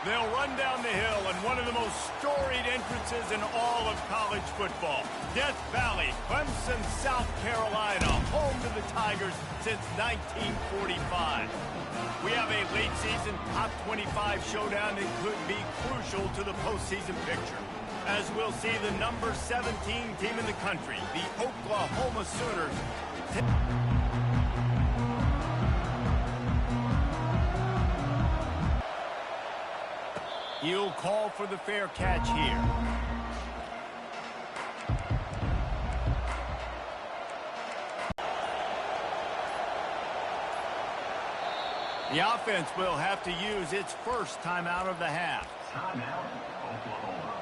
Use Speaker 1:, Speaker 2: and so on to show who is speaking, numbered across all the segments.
Speaker 1: They'll run down the hill in one of the most storied entrances in all of college football. Death Valley, Clemson, South Carolina, home to the Tigers since 1945. We have a late-season top 25 showdown that could be crucial to the postseason picture, as we'll see the number 17 team in the country, the Oklahoma Sooners. He'll call for the fair catch here. The offense will have to use its first timeout of the half.
Speaker 2: Timeout, Oklahoma.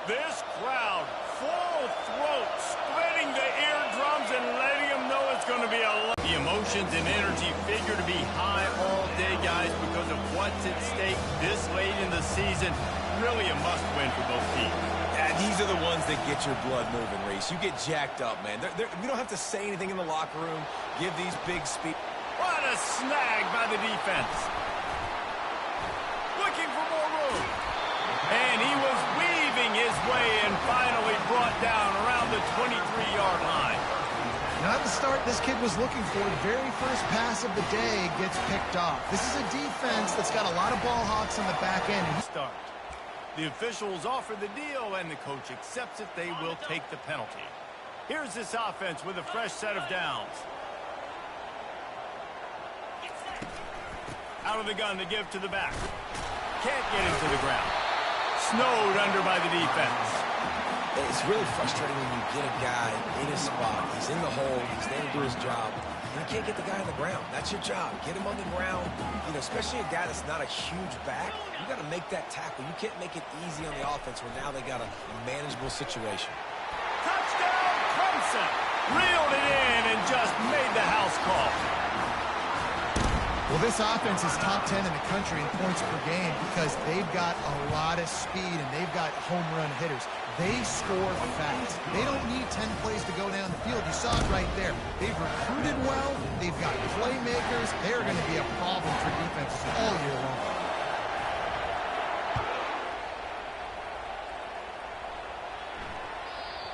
Speaker 1: This crowd, full throat, splitting the eardrums and letting them know it's going to be a lot. The emotions and energy figure to be high all day, guys, because of what's at stake this late in the season. Really a must-win for both teams.
Speaker 3: Yeah, these are the ones that get your blood moving, Reese. You get jacked up, man. We don't have to say anything in the locker room. Give these big speed.
Speaker 1: What a snag by the defense. Looking for more room. And he was weaving his way and finally brought down around the 23-yard line.
Speaker 4: Not the start this kid was looking for. Very first pass of the day gets picked off. This is a defense that's got a lot of ball hawks on the back end.
Speaker 1: Start. The officials offer the deal, and the coach accepts it. They will take the penalty. Here's this offense with a fresh set of downs. Out of the gun to give to the back. Can't get into the ground. Snowed under by the defense.
Speaker 3: It's really frustrating when you get a guy in his spot. He's in the hole. He's there to do his job. And you can't get the guy on the ground. That's your job. Get him on the ground. You know, especially a guy that's not a huge back. You got to make that tackle. You can't make it easy on the offense where now they got a manageable situation.
Speaker 1: Touchdown, Clemson! Reeled it in and just made the house call.
Speaker 4: Well, this offense is top 10 in the country in points per game because they've got a lot of speed and they've got home run hitters. They score fast. They don't need 10 plays to go down the field. You saw it right there. They've recruited well. They've got playmakers. They're going to be a problem for defenses all year long.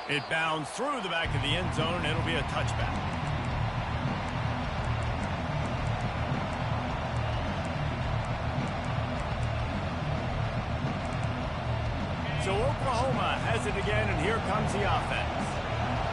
Speaker 1: It bounds through the back of the end zone, and it'll be a touchback. So Oklahoma has it again, and here comes the offense.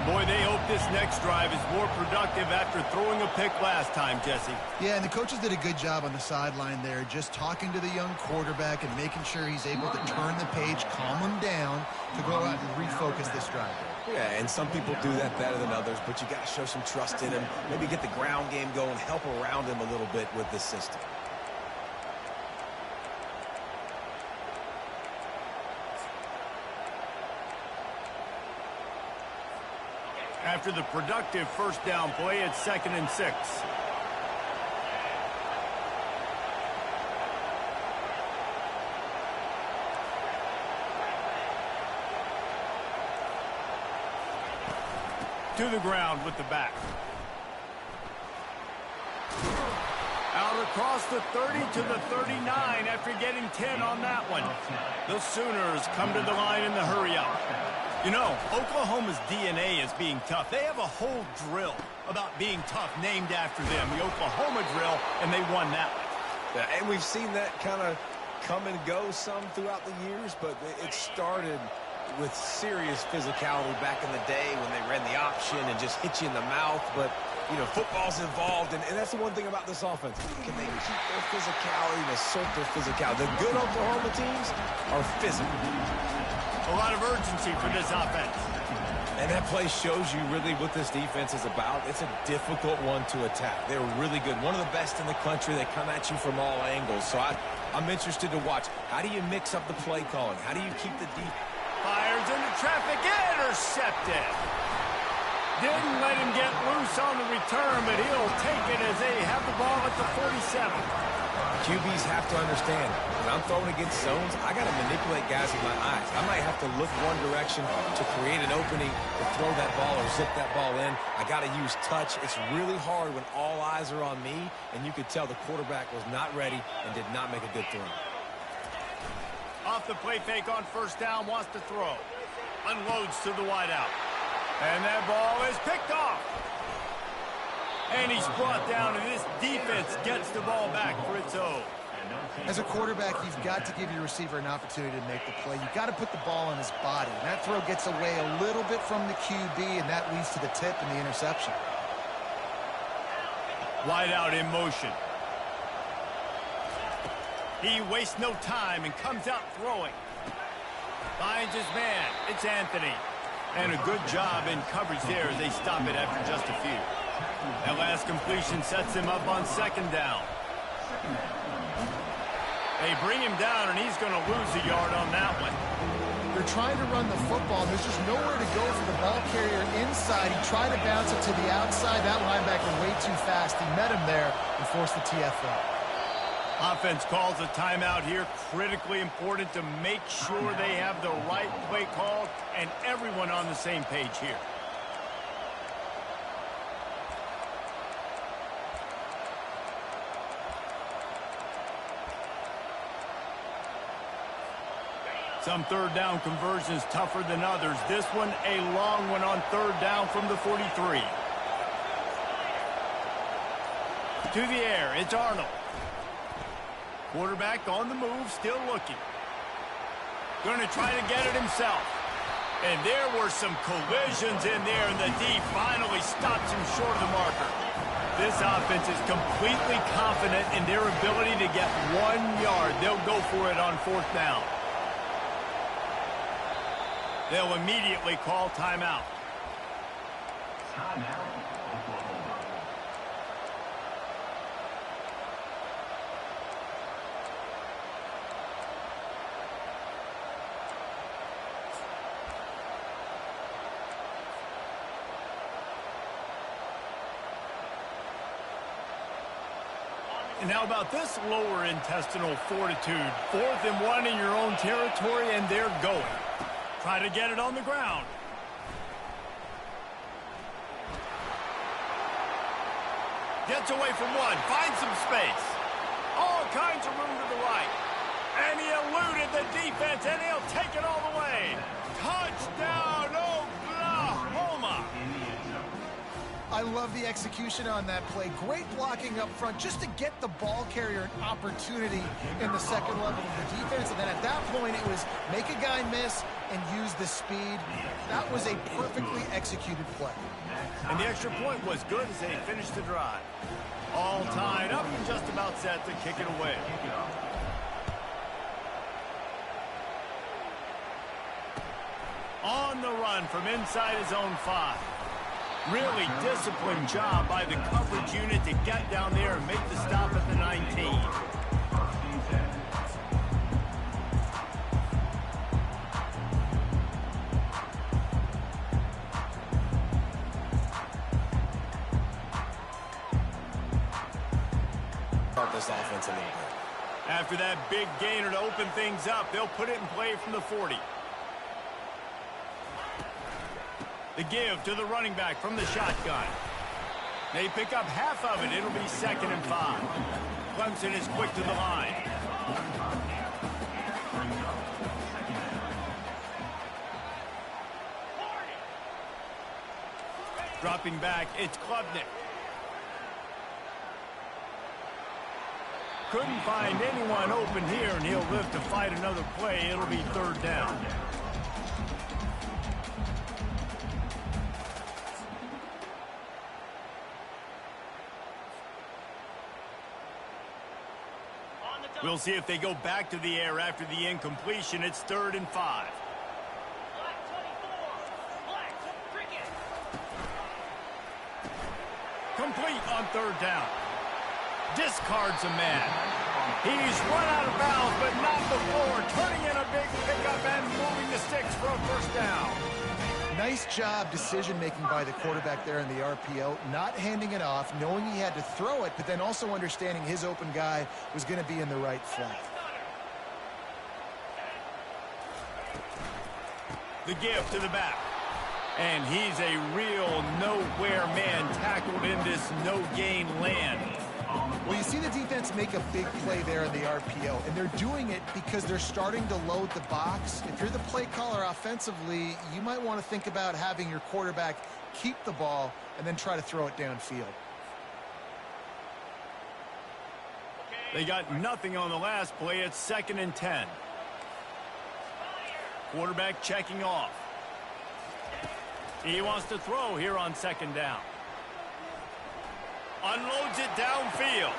Speaker 1: Boy, they hope this next drive is more productive after throwing a pick last time, Jesse.
Speaker 4: Yeah, and the coaches did a good job on the sideline there, just talking to the young quarterback and making sure he's able to turn the page, calm him down to go out and refocus this drive.
Speaker 3: Yeah, and some people do that better than others, but you got to show some trust in him. Maybe get the ground game going, help around him a little bit with this system.
Speaker 1: After the productive first down play, it's 2nd and 6. To the ground with the back. Out across the 30 to the 39 after getting 10 on that one. The Sooners come to the line in the hurry-up. You know, Oklahoma's DNA is being tough. They have a whole drill about being tough named after them, the Oklahoma drill, and they won that one.
Speaker 3: Yeah, and we've seen that kind of come and go some throughout the years, but it started with serious physicality back in the day when they ran the option and just hit you in the mouth. But, you know, football's involved, and that's the one thing about this offense. Can they keep their physicality and assert their physicality? The good Oklahoma teams are physical.
Speaker 1: A lot of urgency for this offense.
Speaker 3: And that play shows you really what this defense is about. It's a difficult one to attack. They're really good. One of the best in the country. They come at you from all angles. So I'm interested to watch. How do you mix up the play calling? How do you keep the defense?
Speaker 1: Fires into traffic, intercepted. Didn't let him get loose on the return, but he'll take it as they have the ball at the 47.
Speaker 3: QBs have to understand, when I'm throwing against zones, I got to manipulate guys with my eyes. I might have to look one direction to create an opening to throw that ball or zip that ball in. I got to use touch. It's really hard when all eyes are on me, and you could tell the quarterback was not ready and did not make a good throw.
Speaker 1: Off the play fake on first down, wants to throw. Unloads to the wideout. And that ball is picked off. And he's brought down, and this defense gets the ball back for its own.
Speaker 4: As a quarterback, you've got to give your receiver an opportunity to make the play. You've got to put the ball in his body. And that throw gets away a little bit from the QB, and that leads to the tip and the interception.
Speaker 1: Wideout in motion. He wastes no time and comes out throwing. Finds his man. It's Anthony. And a good job in coverage there as they stop it after just a few. That last completion sets him up on second down. They bring him down, and he's going to lose a yard on that one.
Speaker 4: They're trying to run the football. There's just nowhere to go for the ball carrier inside. He tried to bounce it to the outside. That linebacker way too fast. He met him there and forced the TFL.
Speaker 1: Offense calls a timeout here. Critically important to make sure they have the right play called and everyone on the same page here. Some third down conversions tougher than others. This one a long one on third down from the 43. To the air, it's Arnold. Quarterback on the move, still looking. Going to try to get it himself. And there were some collisions in there, and the D finally stops him short of the marker. This offense is completely confident in their ability to get 1 yard. They'll go for it on fourth down. They'll immediately call timeout.
Speaker 2: Timeout, Oklahoma.
Speaker 1: And how about this lower intestinal fortitude? 4th and 1 in your own territory, and they're going. Try to get it on the ground. Gets away from one. Finds some space. All kinds of room to the right. And he eluded the defense, and he'll take it all the way. Touchdown, Oklahoma!
Speaker 4: I love the execution on that play. Great blocking up front just to get the ball carrier an opportunity in the second level of the defense. And then at that point, it was make a guy miss and use the speed. That was a perfectly executed play.
Speaker 1: And the extra point was good as they finished the drive. All tied up and just about set to kick it away. On the run from inside his own 5. Really disciplined job by the coverage unit to get down there and make the stop at the 19.
Speaker 3: This offense a little bit.
Speaker 1: After that big gainer to open things up, they'll put it in play from the 40. The give to the running back from the shotgun. They pick up half of it. It'll be 2nd and 5. Clemson is quick to the line. Dropping back, it's Klubnik. Couldn't find anyone open here, and he'll live to fight another play. It'll be 3rd down. We'll see if they go back to the air after the incompletion. It's 3rd and 5. Complete on 3rd down. Discards a man. He's run out of bounds, but not before. Turning in a big pickup and moving the sticks for a 1st down.
Speaker 4: Nice Nice job decision-making by the quarterback there in the RPO, not handing it off, knowing he had to throw it, but then also understanding his open guy was going to be in the right flat.
Speaker 1: The give to the back. And he's a real nowhere man tackled in this no-gain land.
Speaker 4: Well, you see the defense make a big play there in the RPO, and they're doing it because they're starting to load the box. If you're the play caller offensively, you might want to think about having your quarterback keep the ball and then try to throw it downfield.
Speaker 1: They got nothing on the last play. It's 2nd and 10. Quarterback checking off. He wants to throw here on 2nd down. Unloads it downfield.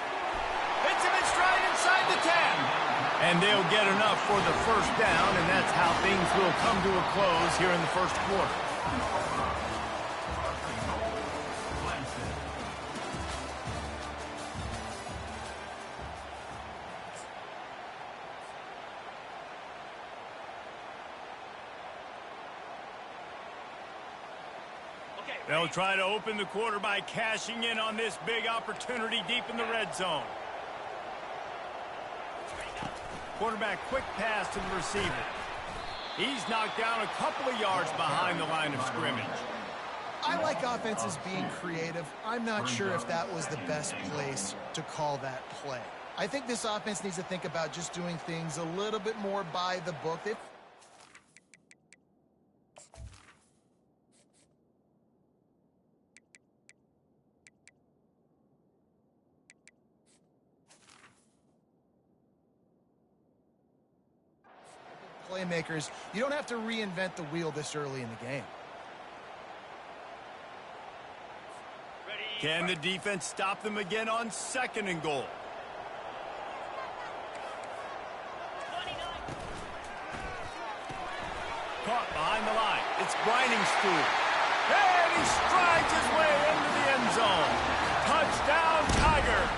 Speaker 1: Hits him in stride inside the 10. And they'll get enough for the 1st down, and that's how things will come to a close here in the 1st quarter. They'll try to open the quarter by cashing in on this big opportunity deep in the red zone. Quarterback quick pass to the receiver. He's knocked down a couple of yards behind the line of scrimmage.
Speaker 4: I like offenses being creative. I'm not sure if that was the best place to call that play. I think this offense needs to think about just doing things a little bit more by the book. Playmakers, you don't have to reinvent the wheel this early in the game.
Speaker 1: Can the defense stop them again on 2nd and goal? Caught behind the line. It's Briningstool. And he strides his way into the end zone. Touchdown, Tiger.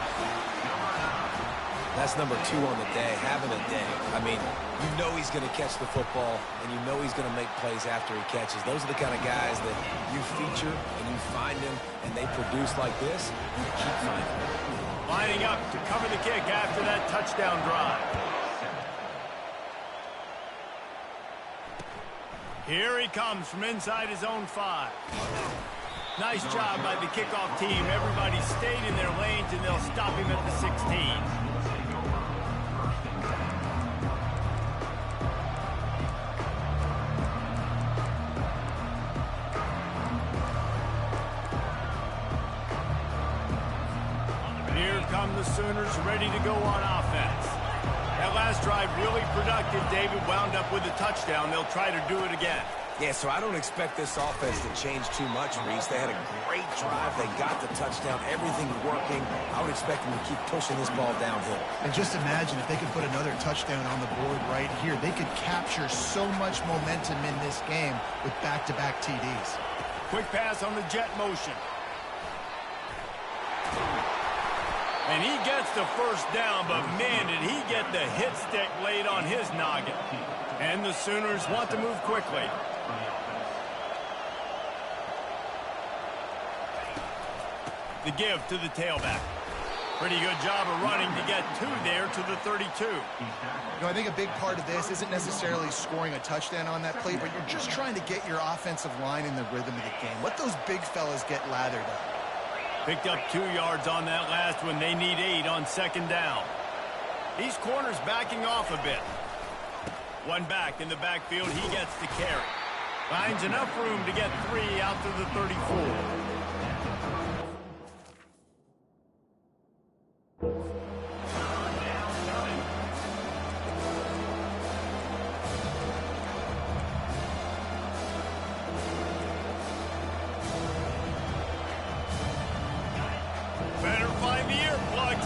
Speaker 3: That's number 2 on the day, having a day. I mean, you know he's going to catch the football, and you know he's going to make plays after he catches. Those are the kind of guys that you feature, and you find them, and they produce like this, you keep finding them.
Speaker 1: Lining up to cover the kick after that touchdown drive. Here he comes from inside his own 5. Nice job by the kickoff team. Everybody stayed in their lanes, and they'll stop him at the 16. The Sooners ready to go on offense. That last drive really productive. David wound up with a touchdown. They'll try to do it again.
Speaker 3: Yeah, so I don't expect this offense to change too much, Reese. They had a great drive. They got the touchdown. Everything's working. I would expect them to keep pushing this ball downhill.
Speaker 4: And just imagine if they could put another touchdown on the board right here. They could capture so much momentum in this game with back-to-back TDs.
Speaker 1: Quick pass on the jet motion. And he gets the 1st down, but man, did he get the hit stick laid on his noggin. And the Sooners want to move quickly. The give to the tailback. Pretty good job of running to get 2 there to the 32.
Speaker 4: You know, I think a big part of this isn't necessarily scoring a touchdown on that play, but you're just trying to get your offensive line in the rhythm of the game. Let those big fellas get lathered up.
Speaker 1: Picked up 2 yards on that last one. They need 8 on 2nd down. These corners backing off a bit. One back in the backfield. He gets the carry. Finds enough room to get 3 out to the 34.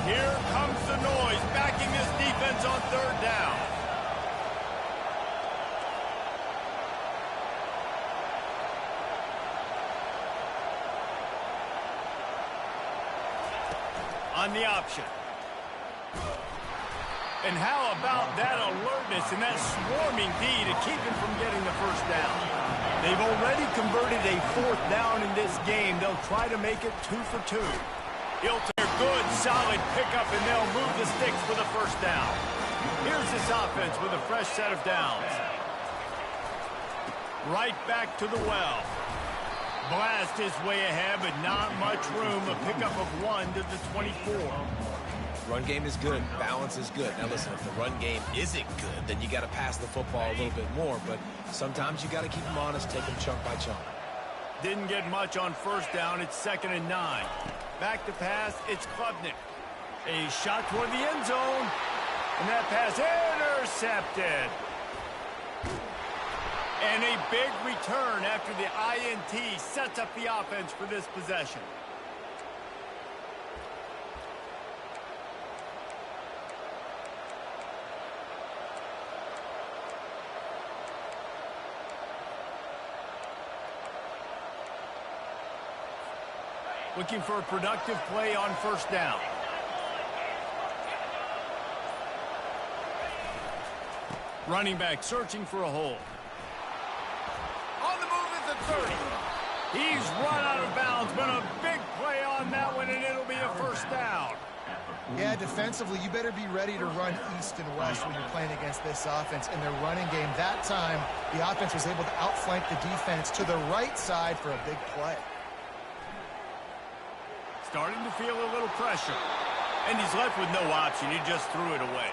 Speaker 1: Here comes the noise, backing this defense on 3rd down. On the option. And how about that alertness and that swarming D to keep him from getting the 1st down? They've already converted a 4th down in this game. They'll try to make it 2 for 2. He'll take a good, solid pickup, and they'll move the sticks for the 1st down. Here's this offense with a fresh set of downs. Right back to the well. Blast his way ahead, but not much room. A pickup of 1 to the 24.
Speaker 3: Run game is good. Balance is good. Now, listen, if the run game isn't good, then you got to pass the football a little bit more. But sometimes you got to keep them honest, take them chunk by chunk.
Speaker 1: Didn't get much on 1st down. It's 2nd and 9. Back to pass. It's Klubnik. A shot toward the end zone. And that pass intercepted. And a big return after the INT sets up the offense for this possession. Looking for a productive play on 1st down. Running back searching for a hole. On the move at the 30. He's run out of bounds, but a big play on that one, and it'll be a 1st down.
Speaker 4: Yeah, defensively, you better be ready to run east and west when you're playing against this offense. In their running game, that time, the offense was able to outflank the defense to the right side for a big play.
Speaker 1: Starting to feel a little pressure. And he's left with no option. He just threw it away.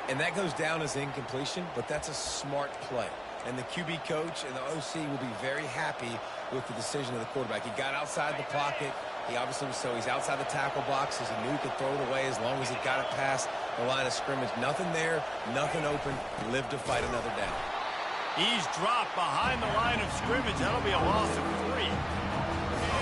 Speaker 3: And that goes down as incompletion, but that's a smart play. And the QB coach and the OC will be very happy with the decision of the quarterback. He got outside the pocket. He obviously was he's outside the tackle boxes. He knew he could throw it away as long as he got it past the line of scrimmage. Nothing there, nothing open. Lived to fight another down.
Speaker 1: He's dropped behind the line of scrimmage. That'll be a loss of 3.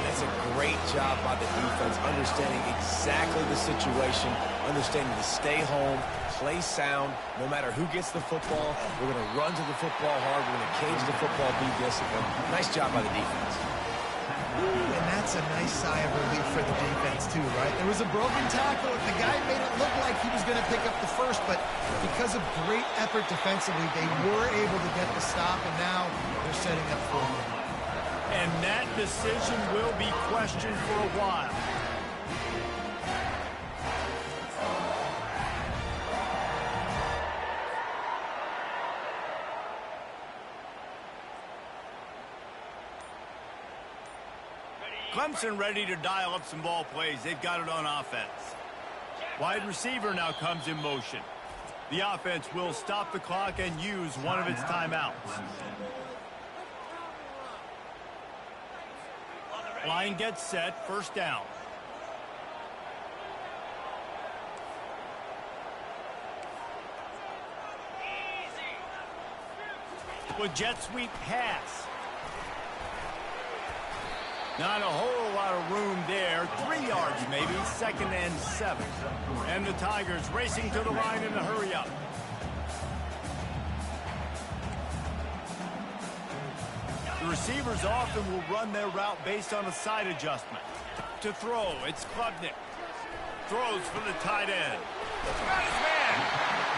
Speaker 3: That's a great job by the defense, understanding exactly the situation, understanding to stay home, play sound. No matter who gets the football, we're going to run to the football hard. We're going to cage the football, be disciplined. Nice job by the defense.
Speaker 4: And that's a nice sigh of relief for the defense, too, right? There was a broken tackle. The guy made it look like he was going to pick up the 1st, but because of great effort defensively, they were able to get the stop, and now they're setting up for him.
Speaker 1: And that decision will be questioned for a while. Clemson ready to dial up some ball plays. They've got it on offense. Wide receiver now comes in motion. The offense will stop the clock and use one of its timeouts. Line gets set, 1st down. With jet sweep pass. Not a whole lot of room there. 3 yards maybe, 2nd and 7. And the Tigers racing to the line in a hurry up. The receivers often will run their route based on a side adjustment. To throw, it's Klubnik. Throws for the tight end. Got his man.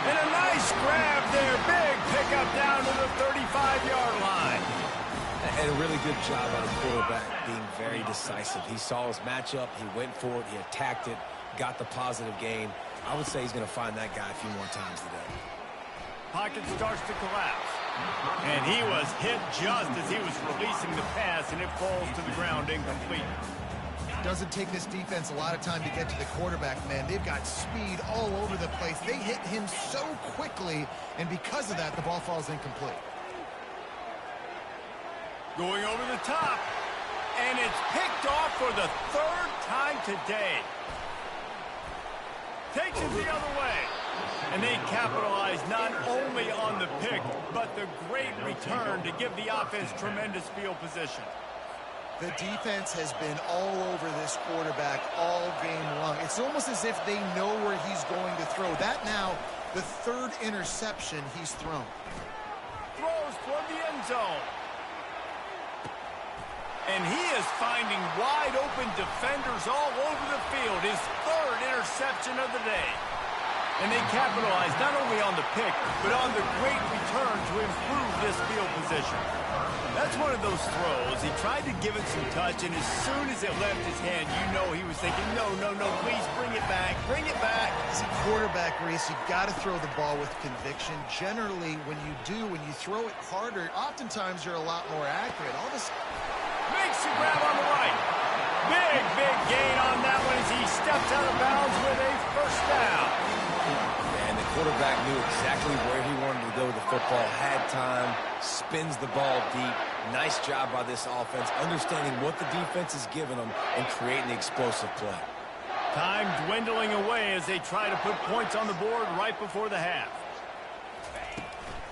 Speaker 1: And a nice grab there. Big pickup down to the 35-yard line.
Speaker 3: And a really good job by the quarterback being very decisive. He saw his matchup. He went for it. He attacked it. Got the positive gain. I would say he's going to find that guy a few more times today.
Speaker 1: Pocket starts to collapse. And he was hit just as he was releasing the pass, and it falls to the ground incomplete.
Speaker 4: Doesn't take this defense a lot of time to get to the quarterback, man. They've got speed all over the place. They hit him so quickly, and because of that, the ball falls incomplete.
Speaker 1: Going over the top, and it's picked off for the 3rd time today. Takes it the other way. And they capitalize not only on the pick, but the great return to give the offense tremendous field position.
Speaker 4: The defense has been all over this quarterback all game long. It's almost as if they know where he's going to throw. That now, the 3rd interception he's thrown.
Speaker 1: Throws toward the end zone. And he is finding wide open defenders all over the field. His 3rd interception of the day. And they capitalized not only on the pick, but on the great return to improve this field position. That's one of those throws. He tried to give it some touch, and as soon as it left his hand, you know he was thinking, no, please bring it back, bring it back.
Speaker 4: As a quarterback, Reese, you got to throw the ball with conviction. Generally, when you throw it harder, oftentimes you're a lot more accurate. All this
Speaker 1: makes the grab on the right. Big gain on that one as he steps out of bounds with a first down.
Speaker 3: And the quarterback knew exactly where he wanted to go with the football, had time, spins the ball deep. Nice job by this offense, understanding what the defense is giving them and creating the explosive play.
Speaker 1: Time dwindling away as they try to put points on the board right before the half.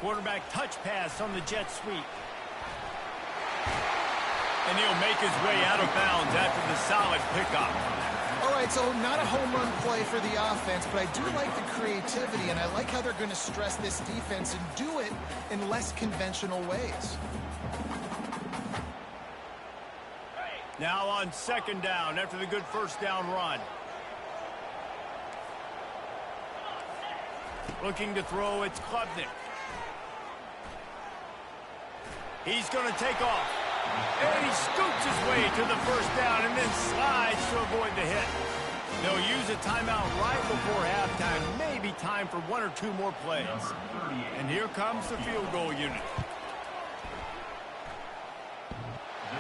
Speaker 1: Quarterback touch pass on the jet sweep. And he'll make his way out of bounds after the solid pickup.
Speaker 4: All right, so not a home run play for the offense, but I do like the creativity, and I like how they're going to stress this defense and do it in less conventional ways.
Speaker 1: Now on second down after the good first down run. Looking to throw, it's Klubnik. He's going to take off. And he scoots his way to the first down and then slides to avoid the hit. They'll use a timeout right before halftime. Maybe time for one or two more plays. And here comes the field goal unit.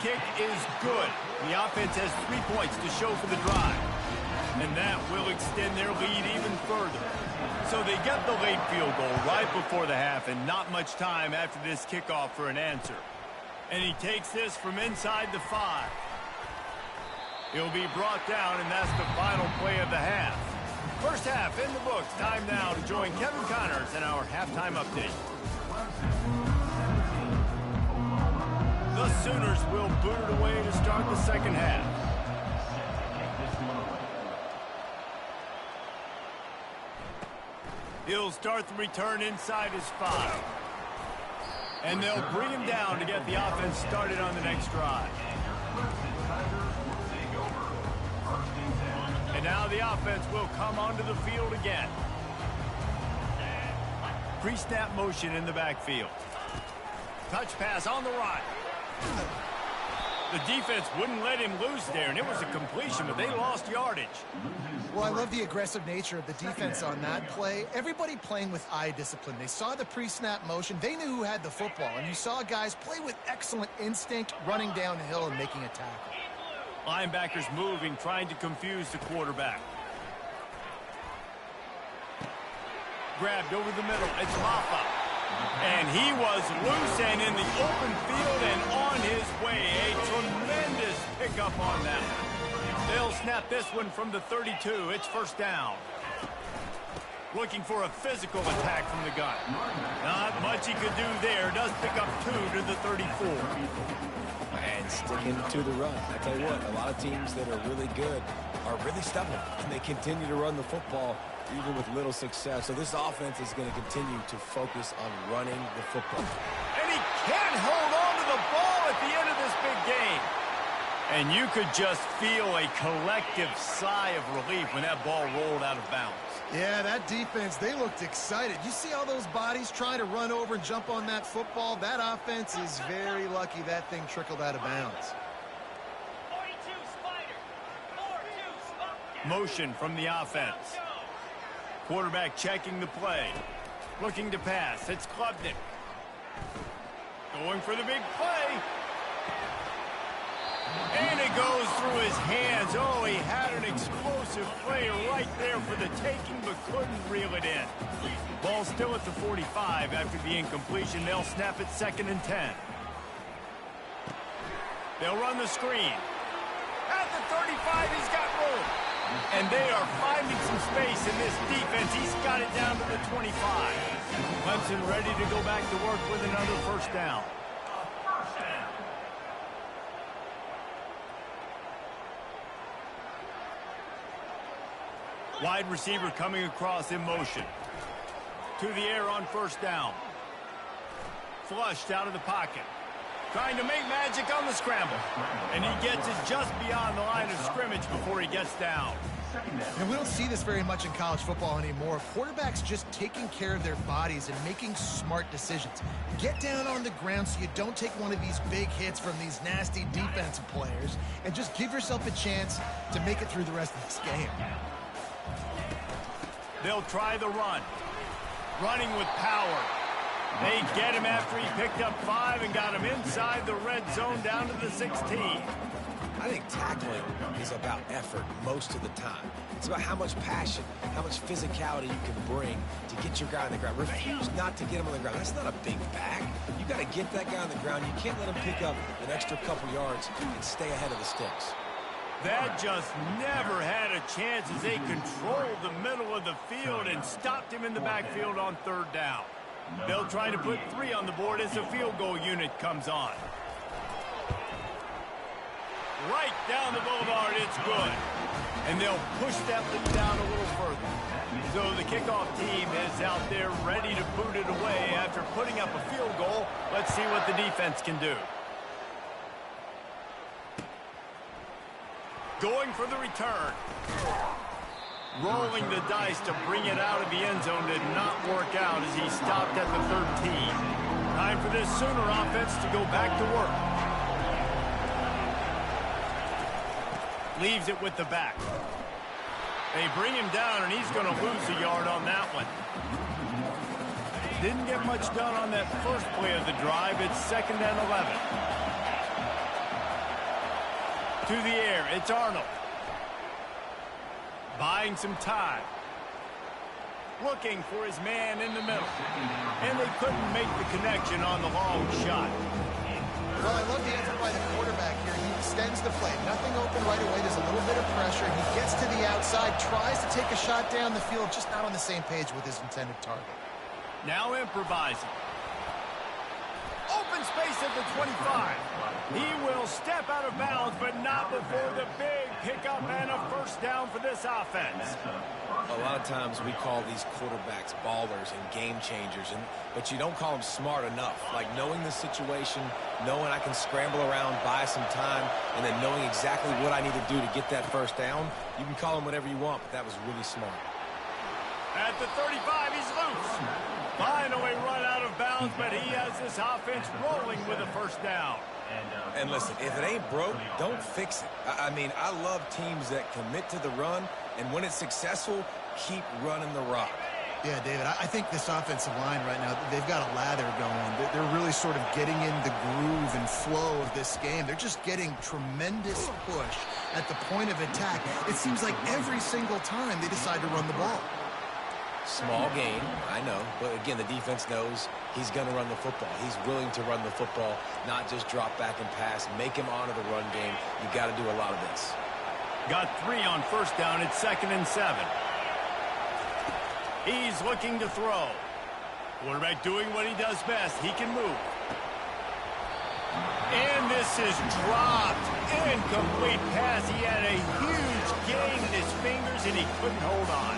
Speaker 1: Kick is good. The offense has 3 points to show for the drive. And that will extend their lead even further. So they get the late field goal right before the half and not much time after this kickoff for an answer. And he takes this from inside the 5. He'll be brought down, and that's the final play of the half. First half in the books. Time now to join Kevin Connors in our halftime update. The Sooners will boot it away to start the second half. He'll start the return inside his 5. And they'll bring him down to get the offense started on the next drive. And now the offense will come onto the field again. Pre-snap motion in the backfield. Touch pass on the right. The defense wouldn't let him loose there, and it was a completion, but they lost yardage.
Speaker 4: Well, I love the aggressive nature of the defense on that play. Everybody playing with eye discipline. They saw the pre-snap motion. They knew who had the football, and you saw guys play with excellent instinct, running downhill and making a tackle.
Speaker 1: Linebackers moving, trying to confuse the quarterback. Grabbed over the middle. It's Maffa. And he was loose and in the open field and on his way. A tremendous pickup on that. They'll snap this one from the 32. It's first down. Looking for a physical attack from the gun. Not much he could do there. Does pick up 2 to the 34.
Speaker 3: And sticking to the run. I tell you what, a lot of teams that are really good are really stubborn, and they continue to run the football even with little success. So this offense is going to continue to focus on running the football.
Speaker 1: And he can't hold on to the ball at the end of this big game. And you could just feel a collective sigh of relief when that ball rolled out of bounds.
Speaker 4: Yeah, that defense, they looked excited. You see all those bodies trying to run over and jump on that football? That offense is very lucky that thing trickled out of bounds.
Speaker 1: Motion from the offense. Quarterback checking the play. Looking to pass. It's Klubnik. Going for the big play. And it goes through his hands. Oh, he had an explosive play right there for the taking, but couldn't reel it in. Ball still at the 45 after the incompletion. They'll snap it 2nd and 10. They'll run the screen. At the 35, he's got room. And they are finding some space in this defense. He's got it down to the 25. Clemson ready to go back to work with another first down. Wide receiver coming across in motion. To the air on first down. Flushed out of the pocket. Trying to make magic on the scramble. And he gets it just beyond the line of scrimmage before he gets down.
Speaker 4: And we don't see this very much in college football anymore. Quarterbacks just taking care of their bodies and making smart decisions. Get down on the ground so you don't take one of these big hits from these nasty defensive players, and just give yourself a chance to make it through the rest of this game.
Speaker 1: They'll try the run. Running with power. They get him after he picked up 5 and got him inside the red zone down to the 16.
Speaker 3: I think tackling is about effort most of the time. It's about how much passion, how much physicality you can bring to get your guy on the ground. Refuse not to get him on the ground. That's not a big back. You got to get that guy on the ground. You can't let him pick up an extra couple yards and stay ahead of the sticks.
Speaker 1: That just never had a chance as they controlled the middle of the field and stopped him in the backfield on 3rd down. They'll try to put 3 on the board as the field goal unit comes on. Right down the boulevard, it's good. And they'll push that lead down a little further. So the kickoff team is out there ready to boot it away after putting up a field goal. Let's see what the defense can do. Going for the return. Rolling the dice to bring it out of the end zone did not work out as he stopped at the 13. Time for this Sooner offense to go back to work. Leaves it with the back. They bring him down, and he's going to lose a yard on that one. Didn't get much done on that first play of the drive. It's 2nd and 11. To the air, it's Arnold. Buying some time. Looking for his man in the middle. And they couldn't make the connection on the long shot.
Speaker 4: Well, I love the effort by the quarterback here. He extends the play. Nothing open right away. There's a little bit of pressure. He gets to the outside, tries to take a shot down the field, just not on the same page with his intended target.
Speaker 1: Now improvising. Open space at the 25. He will step out of bounds, but not before the big pickup and a 1st down for this offense.
Speaker 3: A lot of times we call these quarterbacks ballers and game changers, but you don't call them smart enough. Like knowing the situation, knowing I can scramble around, buy some time, and then knowing exactly what I need to do to get that 1st down. You can call them whatever you want, but that was really smart.
Speaker 1: At the 35, he's loose. Finally run out of bounds, but he has this offense rolling with a 1st down.
Speaker 3: And listen, if it ain't broke, don't fix it. I mean, I love teams that commit to the run, and when it's successful, keep running the rock.
Speaker 4: Yeah, David, I think this offensive line right now, they've got a lather going. They're really sort of getting in the groove and flow of this game. They're just getting tremendous push at the point of attack. It seems like every single time they decide to run the ball.
Speaker 3: Small gain, I know, but again, the defense knows he's going to run the football. He's willing to run the football, not just drop back and pass, make him honor the run game. You got to do a lot of this.
Speaker 1: Got 3 on 1st down. It's 2nd and 7. He's looking to throw. Quarterback doing what he does best. He can move. And this is dropped. Incomplete pass. He had a huge gain in his fingers, and he couldn't hold on.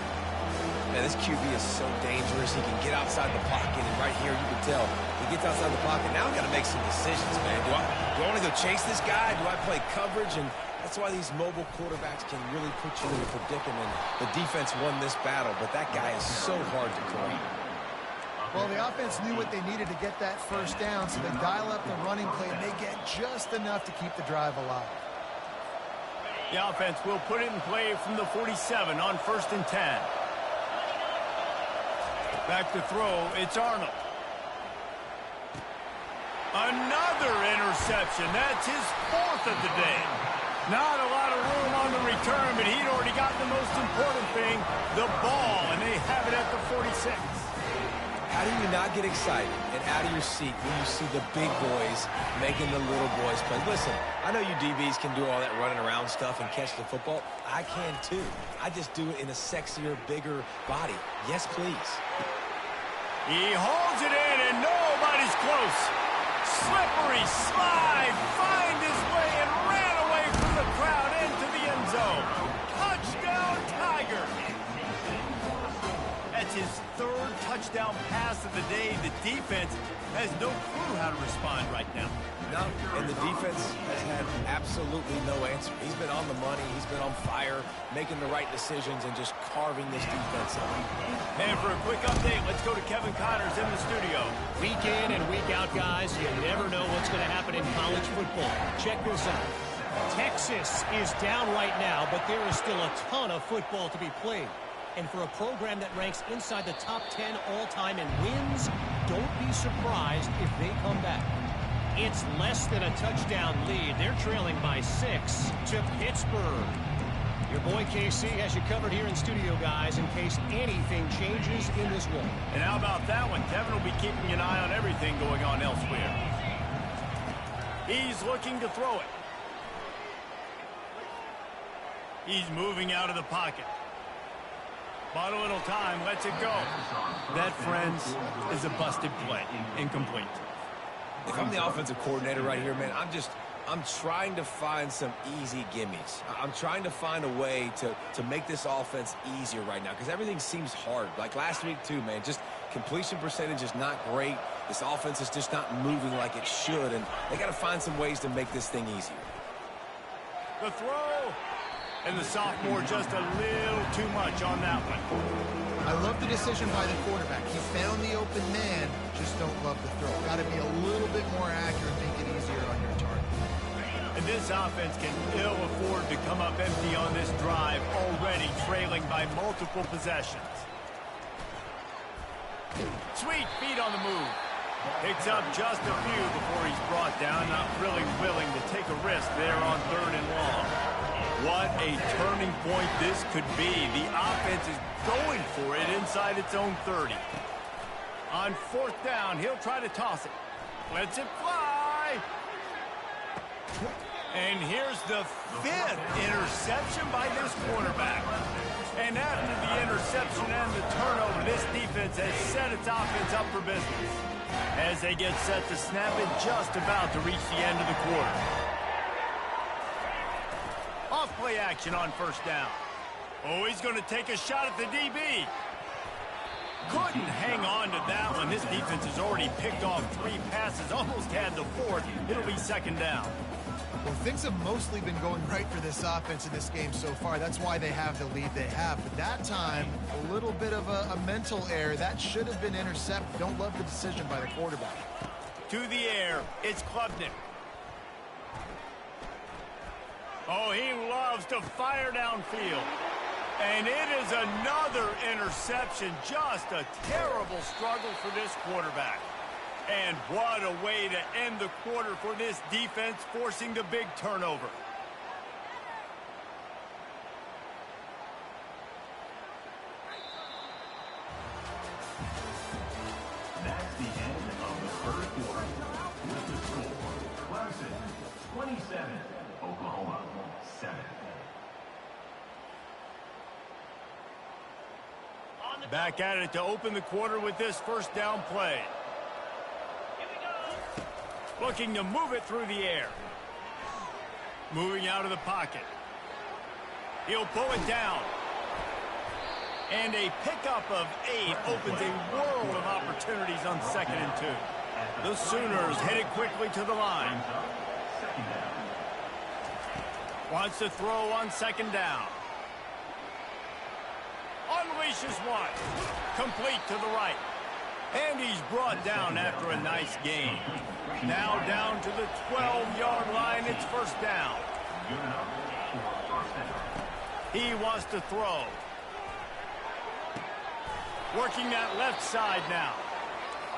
Speaker 3: Man, this QB is so dangerous. He can get outside the pocket, and right here you can tell he gets outside the pocket. Now I've got to make some decisions, man. Do I want to go chase this guy? Do I play coverage? And that's why these mobile quarterbacks can really put you in a predicament. The defense won this battle, but that guy is so hard to corral.
Speaker 4: Well, the offense knew what they needed to get that 1st down, so they dial up the running play, and they get just enough to keep the drive alive.
Speaker 1: The offense will put it in play from the 47 on 1st and 10. Back to throw, it's Arnold. Another interception. That's his 4th of the day. Not a lot of room on the return, but he'd already got the most important thing, the ball, and they have it at the 46.
Speaker 3: How do you not get excited and out of your seat when you see the big boys making the little boys play? Listen, I know you DBs can do all that running around stuff and catch the football. I can too. I just do it in a sexier, bigger body. Yes, please.
Speaker 1: He holds it in, and nobody's close. Slippery slide, find his way, and ran away from the crowd into the end zone. Touchdown, Tigers. That's his 3rd touchdown touchdown pass of the day. The defense has no clue how to respond right now.
Speaker 3: No, and the defense has had absolutely no answer. He's been on the money. He's been on fire, making the right decisions, and just carving this defense up.
Speaker 1: And for a quick update, let's go to Kevin Connors in the studio.
Speaker 5: Week in and week out, guys, you never know what's going to happen in college football. Check this out. Texas is down right now, but there is still a ton of football to be played. And for a program that ranks inside the top 10 all-time in wins, don't be surprised if they come back. It's less than a touchdown lead. They're trailing by 6 to Pittsburgh. Your boy KC has you covered here in studio, guys, in case anything changes in this one.
Speaker 1: And how about that one? Kevin will be keeping an eye on everything going on elsewhere. He's looking to throw it. He's moving out of the pocket. Bought a little time, lets it go. That, friends, is a busted play. Incomplete.
Speaker 3: If I'm the offensive coordinator right here, man, I'm trying to find some easy gimmies. I'm trying to find a way to make this offense easier right now because everything seems hard. Like last week, too, man, just completion percentage is not great. This offense is just not moving like it should, and they got to find some ways to make this thing easier.
Speaker 1: The throw. And the sophomore just a little too much on that one.
Speaker 4: I love the decision by the quarterback. He found the open man, just don't love the throw. Got to be a little bit more accurate, make it easier on your target.
Speaker 1: And this offense can ill afford to come up empty on this drive, already trailing by multiple possessions. Sweet feet on the move. Picks up just a few before he's brought down, not really willing to take a risk there on 3rd and long. What a turning point this could be. The offense is going for it inside its own 30. On 4th down, he'll try to toss it. Lets it fly. And here's the 5th interception by this quarterback. And after the interception and the turnover, this defense has set its offense up for business as they get set to snap it just about to reach the end of the quarter. Off-play action on 1st down. Oh, he's going to take a shot at the DB. Couldn't hang on to that one. This defense has already picked off 3 passes, almost had the 4th. It'll be 2nd down.
Speaker 4: Well, things have mostly been going right for this offense in this game so far. That's why they have the lead they have. But that time, a little bit of a mental error. That should have been intercepted. Don't love the decision by the quarterback.
Speaker 1: To the air, it's Klubnik. Oh, he loves to fire downfield. And it is another interception. Just a terrible struggle for this quarterback. And what a way to end the quarter for this defense, forcing the big turnover.
Speaker 2: That's the end of the 3rd quarter. With the score, Clemson 27, Oklahoma 7.
Speaker 1: Back at it to open the quarter with this 1st down play. Looking to move it through the air. Moving out of the pocket. He'll pull it down. And a pickup of 8 opens a world of opportunities on 2nd and 2. The Sooners headed quickly to the line. Wants to throw on 2nd down. Unleashes one. Complete to the right. And he's brought down after a nice gain. Now down to the 12-yard line. It's 1st down. He wants to throw. Working that left side now.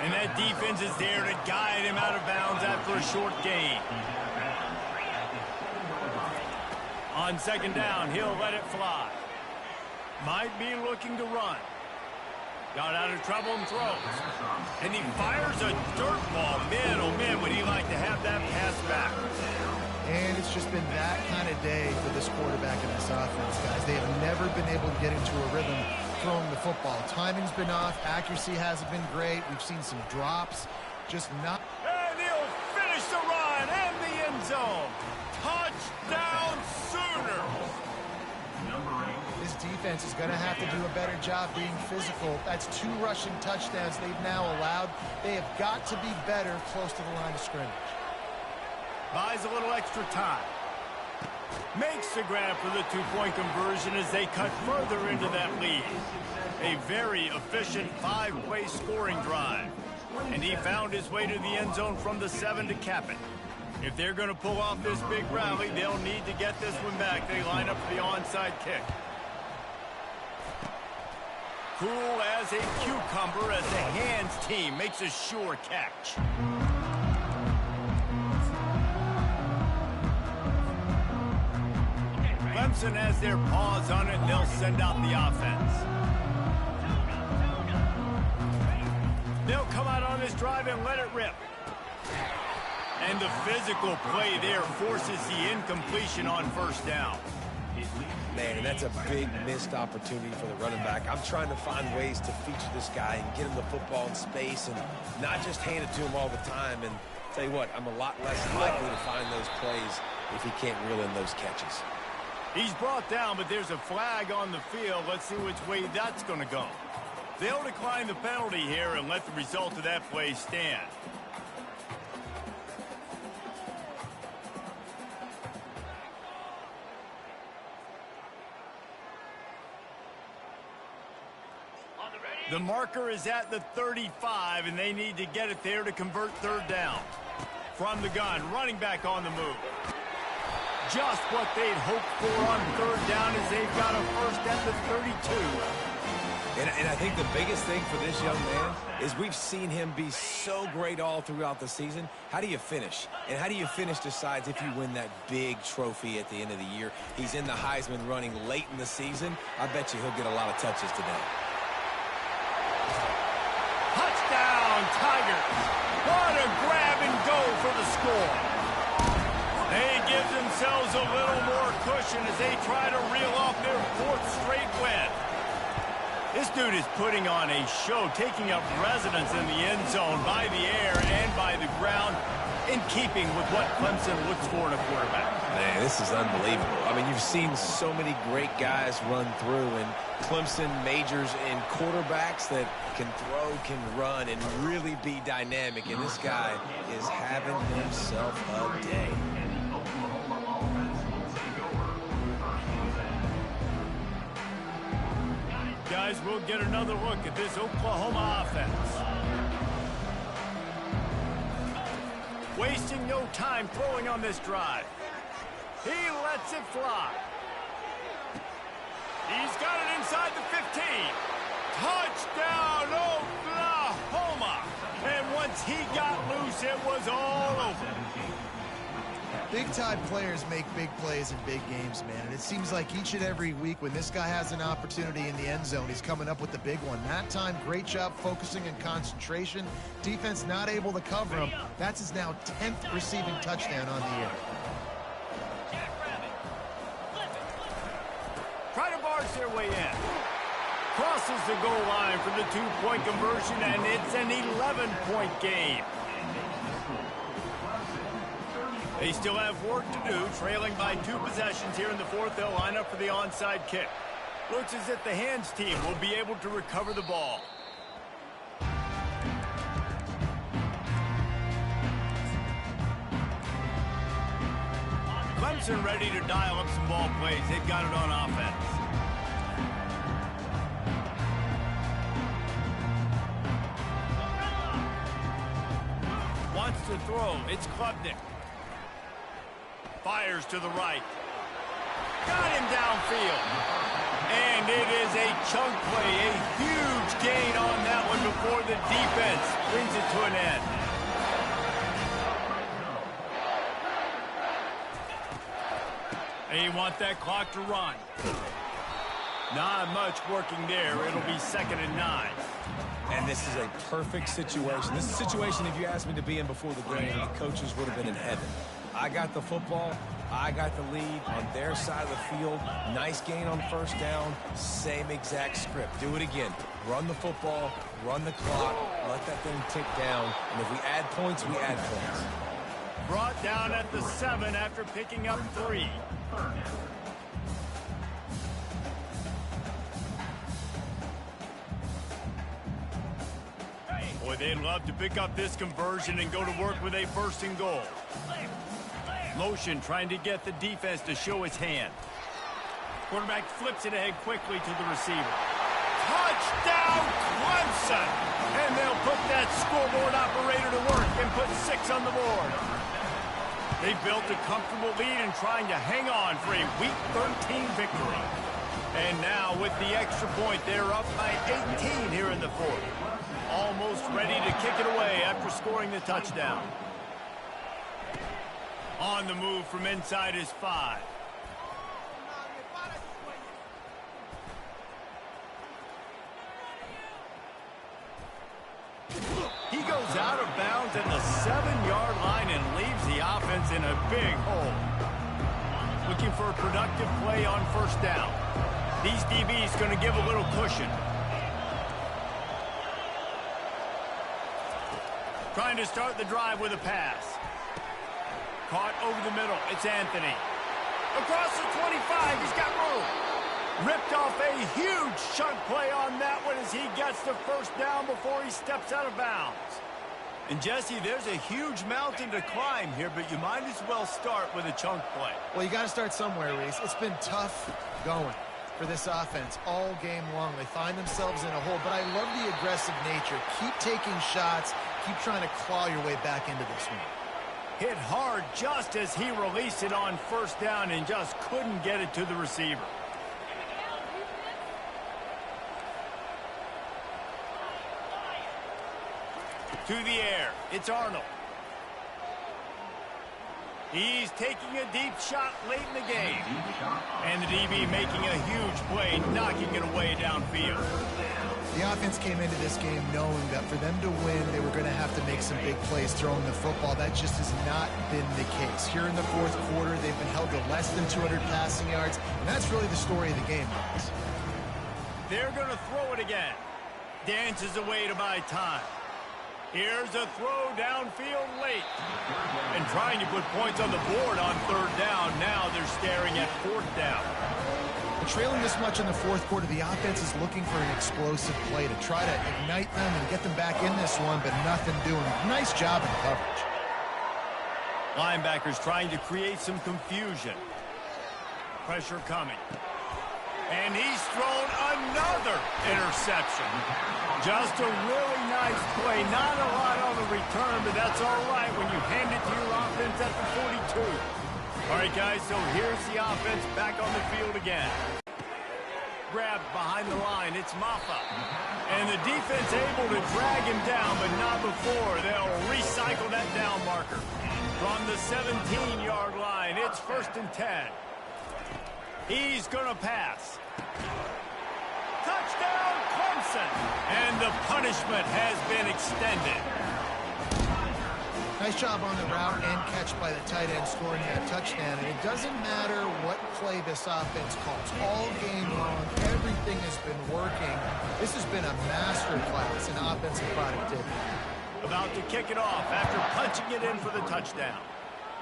Speaker 1: And that defense is there to guide him out of bounds after a short gain. On 2nd down, he'll let it fly. Might be looking to run. Got out of trouble and throws. And he fires a dirt ball. Man, oh man, would he like to have that pass back.
Speaker 4: And it's just been that kind of day for this quarterback and this offense, guys. They have never been able to get into a rhythm throwing the football. Timing's been off. Accuracy hasn't been great. We've seen some drops. Just not.
Speaker 1: And he'll finish the run and the end zone. Touchdown Sooners.
Speaker 2: Number 8.
Speaker 4: This defense is going to have to do a better job being physical. That's 2 rushing touchdowns they've now allowed. They have got to be better close to the line of scrimmage.
Speaker 1: Buys a little extra time. Makes the grab for the 2-point conversion as they cut further into that lead. A very efficient 5-play scoring drive. And he found his way to the end zone from the 7 to cap it. If they're going to pull off this big rally, they'll need to get this one back. They line up for the onside kick. Cool as a cucumber as the hands team makes a sure catch. Clemson has their paws on it, and they'll send out the offense. They'll come out on this drive and let it rip. And the physical play there forces the incompletion on first down.
Speaker 3: Man, and that's a big missed opportunity for the running back. I'm trying to find ways to feature this guy and get him the football in space and not just hand it to him all the time. And tell you what, I'm a lot less likely to find those plays if he can't reel in those catches.
Speaker 1: He's brought down, but there's a flag on the field. Let's see which way that's going to go. They'll decline the penalty here and let the result of that play stand. The marker is at the 35, and they need to get it there to convert third down. From the gun, running back on the move. Just what they'd hoped for on third down as they've got a first at the 32.
Speaker 3: And I think the biggest thing for this young man is we've seen him be so great all throughout the season. How do you finish? And how do you finish decides if you win that big trophy at the end of the year. He's in the Heisman running late in the season. I bet you he'll get a lot of touches today.
Speaker 1: Touchdown, Tigers. What a grab and go for the score. They give themselves a little more cushion as they try to reel off their 4th straight win. This dude is putting on a show, taking up residence in the end zone by the air and by the ground, in keeping with what Clemson looks for in a quarterback.
Speaker 3: Man, this is unbelievable. I mean, you've seen so many great guys run through, and Clemson majors in quarterbacks that can throw, can run, and really be dynamic. And this guy is having himself a day.
Speaker 1: Guys, we'll get another look at this Oklahoma offense. Wasting no time throwing on this drive. He lets it fly. He's got it inside the 15. Touchdown, Oklahoma. And once he got loose, it was all over.
Speaker 4: Big-time players make big plays in big games, man. And it seems like each and every week when this guy has an opportunity in the end zone, he's coming up with the big one. That time, great job focusing and concentration. Defense not able to cover him. That's his now 10th receiving touchdown on the year.
Speaker 1: Try to barge their way in. Crosses the goal line for the 2-point conversion, and it's an 11-point game. They still have work to do, trailing by 2 possessions here in the 4th. They'll line up for the onside kick. Looks as if the hands team will be able to recover the ball. Clemson ready to dial up some ball plays. They've got it on offense. Wants to throw. It's Klubnik. Fires to the right. Got him downfield. And it is a chunk play. A huge gain on that one before the defense brings it to an end. They want that clock to run. Not much working there. It'll be 2nd and 9.
Speaker 3: And this is a perfect situation. This is a situation, if you asked me to be in before the game, the coaches would have been in heaven. I got the football. I got the lead on their side of the field. Nice gain on first down. Same exact script. Do it again. Run the football. Run the clock. Let that thing tick down. And if we add points, we add points.
Speaker 1: Brought down at the 7 after picking up 3. They'd love to pick up this conversion and go to work with a first and goal. Motion trying to get the defense to show its hand. Quarterback flips it ahead quickly to the receiver. Touchdown, Clemson! And they'll put that scoreboard operator to work and put 6 on the board. They built a comfortable lead and trying to hang on for a Week 13 victory. And now with the extra point, they're up by 18 here in the fourth. Almost ready to kick it away after scoring the touchdown. On the move from inside his 5. He goes out of bounds at the 7-yard line and leaves the offense in a big hole. Looking for a productive play on first down. These DBs going to give a little cushion. Trying to start the drive with a pass. Caught over the middle. It's Anthony. Across the 25. He's got room. Ripped off a huge chunk play on that one as he gets the first down before he steps out of bounds. And, Jesse, there's a huge mountain to climb here, but you might as well start with a chunk play.
Speaker 4: Well, you got to start somewhere, Reese. It's been tough going for this offense all game long. They find themselves in a hole, but I love the aggressive nature. Keep taking shots. Keep trying to claw your way back into this one.
Speaker 1: Hit hard just as he released it on first down and just couldn't get it to the receiver. To the air. It's Arnold. He's taking a deep shot late in the game. And the DB making a huge play, knocking it away downfield.
Speaker 4: The offense came into this game knowing that for them to win, they were going to have to make some big plays throwing the football. That just has not been the case. Here in the fourth quarter, they've been held to less than 200 passing yards, and that's really the story of the game.
Speaker 1: They're going to throw it again. Dances away to buy time. Here's a throw downfield late. And trying to put points on the board on third down. Now they're staring at fourth down.
Speaker 4: Trailing this much in the fourth quarter, the offense is looking for an explosive play to try to ignite them and get them back in this one, but nothing doing. Nice job in coverage.
Speaker 1: Linebackers trying to create some confusion. Pressure coming. And he's thrown another interception. Just a really nice play. Not a lot on the return, but that's all right when you hand it to your offense at the 42. All right, guys, so here's the offense back on the field again. Grabbed behind the line. It's Maffa. And the defense able to drag him down, but not before. They'll recycle that down marker. From the 17-yard line, it's 1st and 10. He's going to pass. Touchdown, Clemson. And the punishment has been extended.
Speaker 4: Nice job on the route and catch by the tight end scoring that touchdown. And it doesn't matter what play this offense calls. All game long, everything has been working. This has been a masterclass in offensive productivity.
Speaker 1: About to kick it off after punching it in for the touchdown.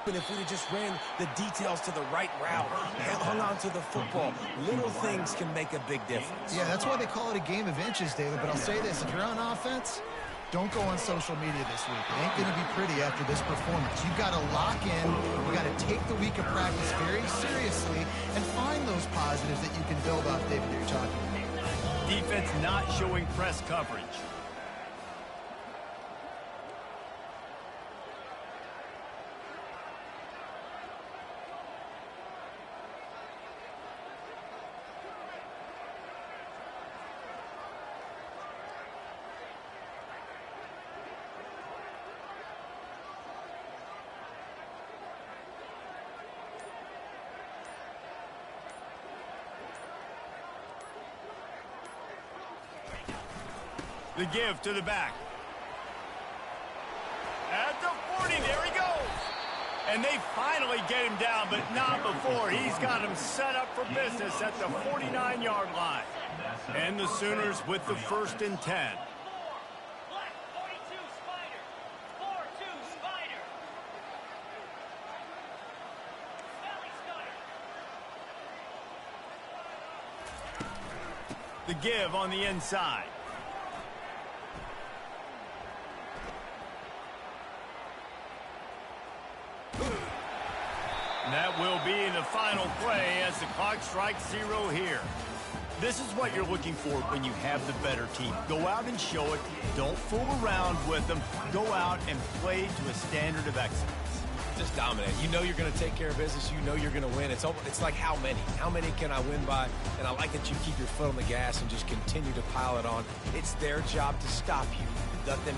Speaker 3: And if we'd have just ran the details to the right route, hung on to the football, little things can make a big difference.
Speaker 4: Yeah, that's why they call it a game of inches, David. But I'll say this, if you're on offense, don't go on social media this week. It ain't going to be pretty after this performance. You've got to lock in. You've got to take the week of practice very seriously and find those positives that you can build off, David, that you're talking about.
Speaker 1: Defense not showing press coverage. The give to the back. At the 40, there he goes. And they finally get him down, but not before. He's got him set up for business at the 49-yard line. And the Sooners with the 1st and 10. The give on the inside. And that will be the final play as the clock strikes 0 here. This is what you're looking for when you have the better team. Go out and show it. Don't fool around with them. Go out and play to a standard of excellence.
Speaker 3: Just dominate. You know you're going to take care of business. You know you're going to win. It's like how many? How many can I win by? And I like that you keep your foot on the gas and just continue to pile it on. It's their job to stop you. Let them